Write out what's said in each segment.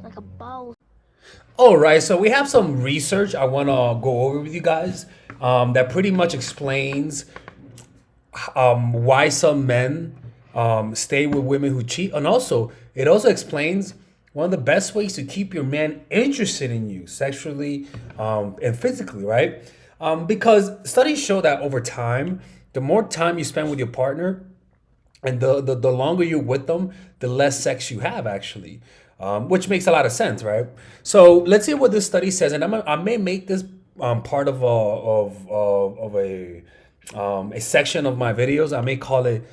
like a ball. All right, so we have some research I want to go over with you guys that pretty much explains why some men stay with women who cheat, and also it also explains one of the best ways to keep your man interested in you sexually and physically, right? Because studies show that over time, the more time you spend with your partner, and the longer you're with them, the less sex you have actually, which makes a lot of sense, right? So let's see what this study says, and I may make this part of a section of my videos. I may call it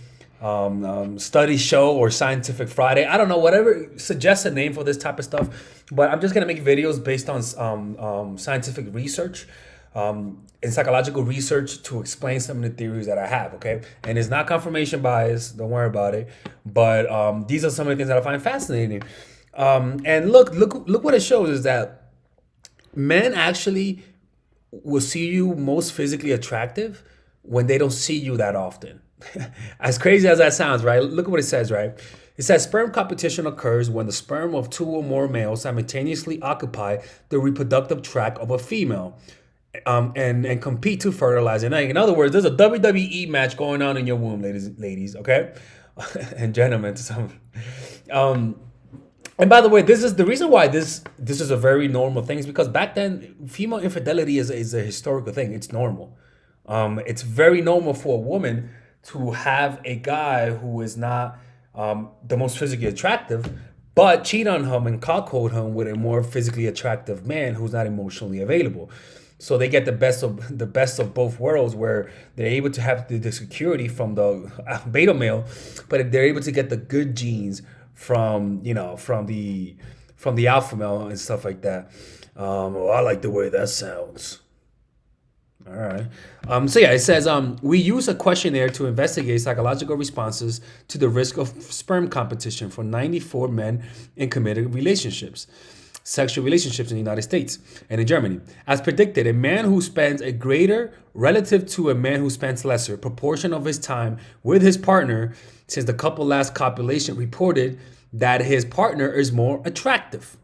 study show or scientific Friday. I don't know, whatever. Suggest a name for this type of stuff, but I'm just gonna make videos based on scientific research and psychological research to explain some of the theories that I have. Okay, and it's not confirmation bias. Don't worry about it. But these are some of the things that I find fascinating. And look what it shows is that men actually will see you most physically attractive when they don't see you that often. As crazy as that sounds, right? Look at what it says, right? It says sperm competition occurs when the sperm of two or more males simultaneously occupy the reproductive tract of a female, and compete to fertilize an egg. In other words, there's a WWE match going on in your womb, ladies, okay, and gentlemen. Um, and by the way, this is the reason why this is a very normal thing is because back then female infidelity is a historical thing. It's normal. It's very normal for a woman to have a guy who is not the most physically attractive, but cheat on him and cockhold him with a more physically attractive man who's not emotionally available. So they get the best of both worlds, where they're able to have the security from the beta male, but they're able to get the good genes from from the alpha male and stuff like that. I like the way that sounds. All right. So yeah, it says we use a questionnaire to investigate psychological responses to the risk of sperm competition for 94 men in committed relationships, sexual relationships in the United States and in Germany. As predicted, a man who spends a greater relative to a man who spends lesser proportion of his time with his partner since the couple last copulation reported that his partner is more attractive,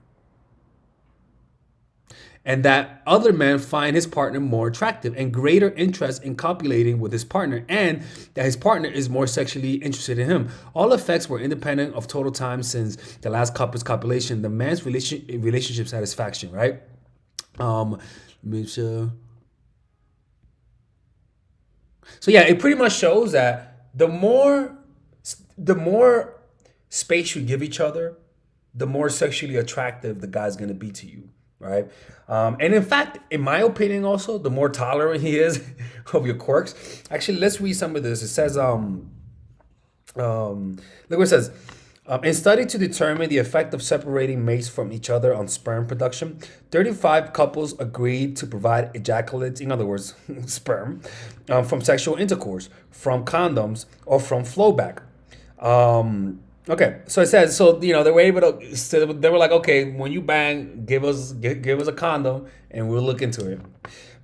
and that other men find his partner more attractive and greater interest in copulating with his partner, and that his partner is more sexually interested in him. All effects were independent of total time since the last couple's copulation, the man's relationship satisfaction, right? Let me show. So yeah, it pretty much shows that the more space you give each other, the more sexually attractive the guy's gonna be to you, right? And in fact, in my opinion, also the more tolerant he is of your quirks. Actually, let's read some of this. It says, look what it says. In study to determine the effect of separating mates from each other on sperm production, 35 couples agreed to provide ejaculates, in other words, sperm, from sexual intercourse, from condoms, or from flowback. Okay, so it says so. They were able to. So they were like, okay, when you bang, give us a condom, and we'll look into it.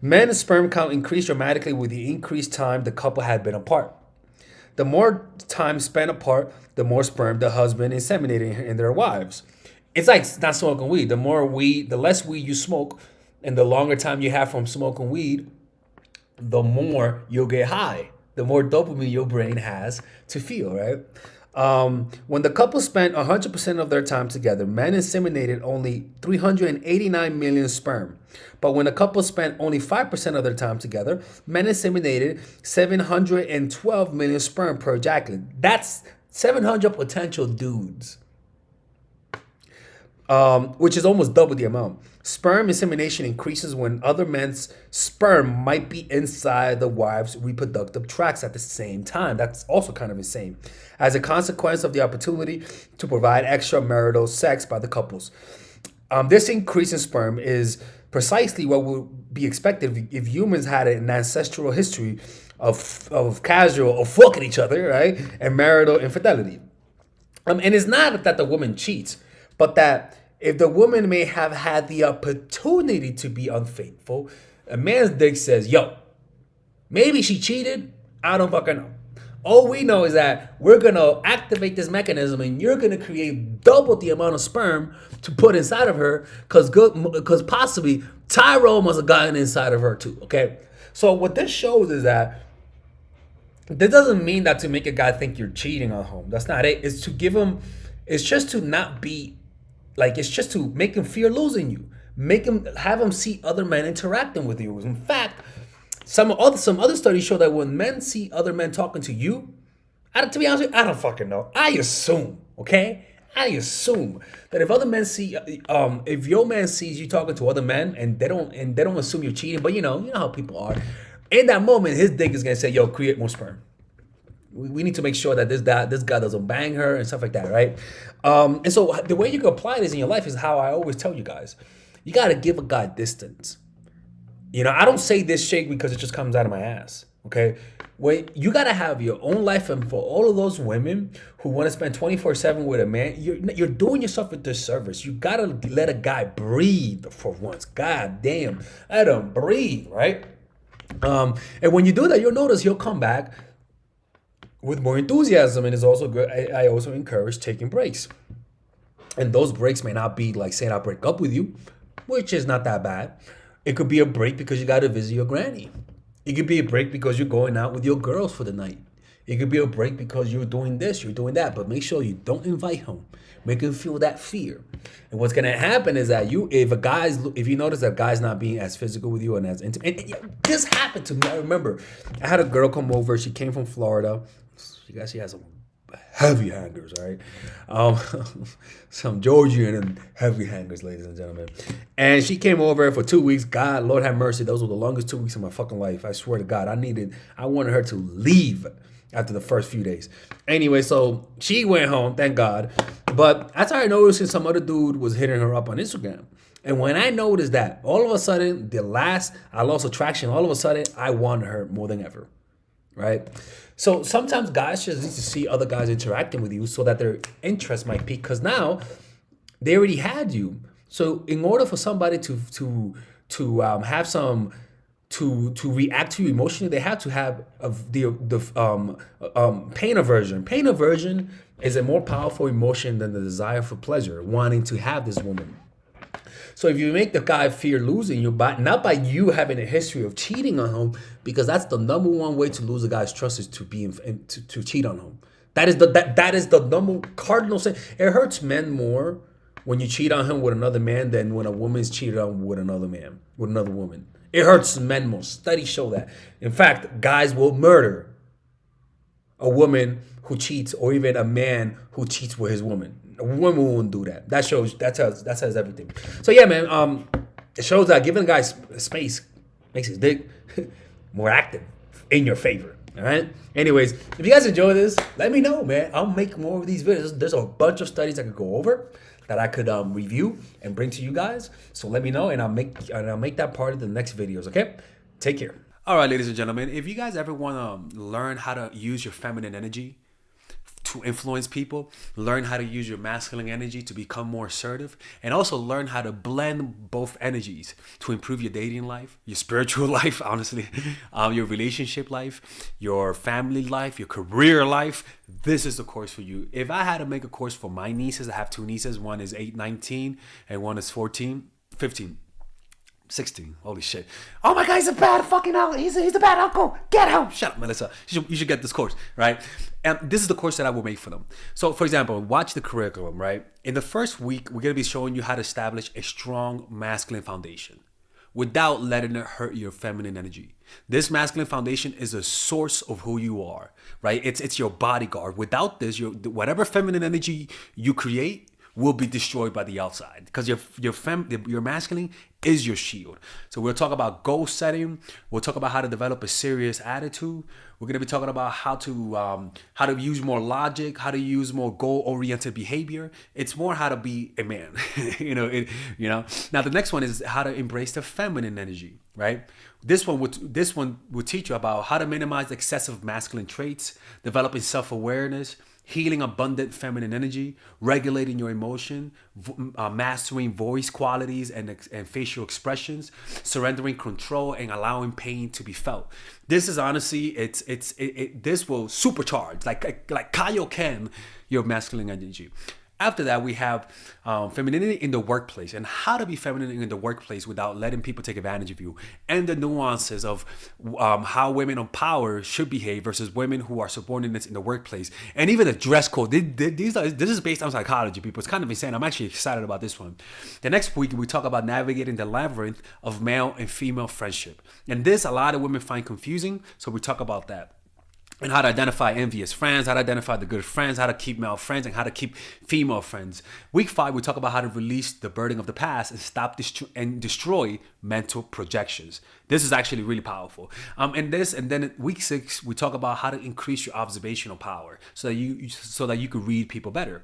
Men's sperm count increased dramatically with the increased time the couple had been apart. The more time spent apart, the more sperm the husband inseminated in their wives. It's like not smoking weed. The less weed you smoke, and the longer time you have from smoking weed, the more you'll get high, the more dopamine your brain has to feel, right? When the couple spent 100% of their time together, men inseminated only 389 million sperm. But when the couple spent only 5% of their time together, men inseminated 712 million sperm per ejaculate. That's 700 potential dudes, which is almost double the amount. Sperm insemination increases when other men's sperm might be inside the wife's reproductive tracts at the same time. That's also kind of insane. As a consequence of the opportunity to provide extramarital sex by the couples. This increase in sperm is precisely what would be expected if humans had an ancestral history of casual of fucking each other, right? And marital infidelity. And it's not that the woman cheats, but that if the woman may have had the opportunity to be unfaithful, a man's dick says, yo, maybe she cheated. I don't fucking know. All we know is that we're gonna activate this mechanism, and you're gonna create double the amount of sperm to put inside of her, because possibly Tyrone must have gotten inside of her too. Okay, so what this shows is that this doesn't mean that to make a guy think you're cheating on him. That's not it. It's to give him. It's just to not be like. It's just to make him fear losing you. Have him see other men interacting with you. In fact, some other studies show that when men see other men talking to you, to be honest with you, I don't fucking know. I assume, okay? I assume that if other men see, if your man sees you talking to other men and they don't assume you're cheating, but you know how people are. In that moment, his dick is gonna say, "Yo, create more sperm. We need to make sure that this guy doesn't bang her and stuff like that, right?" And so the way you can apply this in your life is how I always tell you guys: you gotta give a guy distance. You know, I don't say this shit because it just comes out of my ass. Okay, wait, you gotta have your own life, and for all of those women who want to spend 24/7 with a man, you're doing yourself a disservice. You gotta let a guy breathe for once. God damn, let him breathe, right? And when you do that, you'll notice he'll come back with more enthusiasm, and it's also good. I also encourage taking breaks, and those breaks may not be like saying I'll break up with you, which is not that bad. It could be a break because you got to visit your granny. It could be a break because you're going out with your girls for the night. It could be a break because you're doing this, you're doing that, but make sure you don't invite him. Make him feel that fear. And what's gonna happen is that if you notice that a guy's not being as physical with you and as intimate, and this happened to me. I remember I had a girl come over. She came from Florida. She has some heavy hangers, all right? Some Georgian and heavy hangers, ladies and gentlemen. And she came over for 2 weeks. God, Lord have mercy. Those were the longest 2 weeks of my fucking life. I swear to God, I wanted her to leave after the first few days. Anyway, so she went home, thank God. But I started noticing some other dude was hitting her up on Instagram. And when I noticed that, all of a sudden, I lost attraction. All of a sudden, I wanted her more than ever, right? So sometimes guys just need to see other guys interacting with you so that their interest might peak, because now they already had you. So in order for somebody to have some to react to you emotionally, they have to have pain aversion. Pain aversion is a more powerful emotion than the desire for pleasure, wanting to have this woman. So if you make the guy fear losing you, not by you having a history of cheating on him, because that's the number one way to lose a guy's trust is to cheat on him. That is the number cardinal sin. It hurts men more when you cheat on him with another man than when a woman's cheated on with another man, with another woman. It hurts men more. Studies show that. In fact, guys will murder a woman who cheats, or even a man who cheats with his woman. A woman won't do that. That says everything. So yeah, man. It shows that giving a guy space makes his dick more active in your favor. All right. Anyways, if you guys enjoy this, let me know, man. I'll make more of these videos. There's a bunch of studies I could go over that I could review and bring to you guys. So let me know, and I'll make that part of the next videos. Okay. Take care. All right, ladies and gentlemen. If you guys ever want to learn how to use your feminine energy to influence people, learn how to use your masculine energy to become more assertive, and also learn how to blend both energies to improve your dating life, your spiritual life, honestly, your relationship life, your family life, your career life, this is the course for you. If I had to make a course for my nieces, I have two nieces. One is 19 and one is 15. 16. Holy shit. Oh my God, he's a bad fucking uncle. He's a bad uncle. Get him. Shut up, Melissa. You should get this course, right? And this is the course that I will make for them. So, for example, watch the curriculum, right? In the first week, we're going to be showing you how to establish a strong masculine foundation without letting it hurt your feminine energy. This masculine foundation is a source of who you are, right? It's your bodyguard. Without this, whatever feminine energy you create will be destroyed by the outside, because your masculine is your shield. So we'll talk about goal setting. We'll talk about how to develop a serious attitude. We're going to be talking about how to use more logic, how to use more goal-oriented behavior. It's more how to be a man. Now the next one is how to embrace the feminine energy, right? This one will teach you about how to minimize excessive masculine traits, developing self-awareness, healing abundant feminine energy, regulating your emotion, mastering voice qualities and facial expressions, surrendering control and allowing pain to be felt. This is honestly, this will supercharge, like Kaioken, your masculine energy. After that, we have femininity in the workplace and how to be feminine in the workplace without letting people take advantage of you, and the nuances of how women of power should behave versus women who are subordinates in the workplace, and even the dress code. This is based on psychology, people. It's kind of insane. I'm actually excited about this one. The next week, we talk about navigating the labyrinth of male and female friendship. And this, a lot of women find confusing, so we talk about that. And how to identify envious friends, how to identify the good friends, how to keep male friends, and how to keep female friends. Week 5, we talk about how to release the burden of the past and stop and destroy mental projections. This is actually really powerful. And then week 6, we talk about how to increase your observational power so that you can read people better.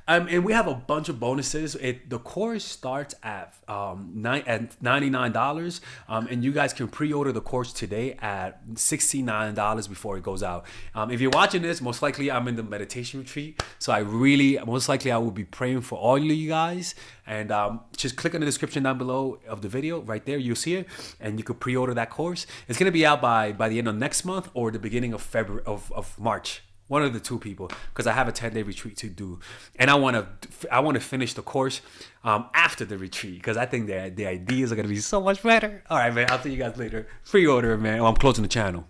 And we have a bunch of bonuses. The course starts at $99, and you guys can pre-order the course today at $69 before it goes out. If you're watching this, most likely I'm in the meditation retreat, so most likely I will be praying for all of you guys. And just click on the description down below of the video. Right there, you'll see it, and you can pre-order that course. It's gonna be out by the end of next month or the beginning of February of March. One of the two, people, because I have a 10-day retreat to do, and I want to finish the course after the retreat, because I think the ideas are gonna be so much better. All right, man. I'll see you guys later. Pre-order, man. I'm closing the channel.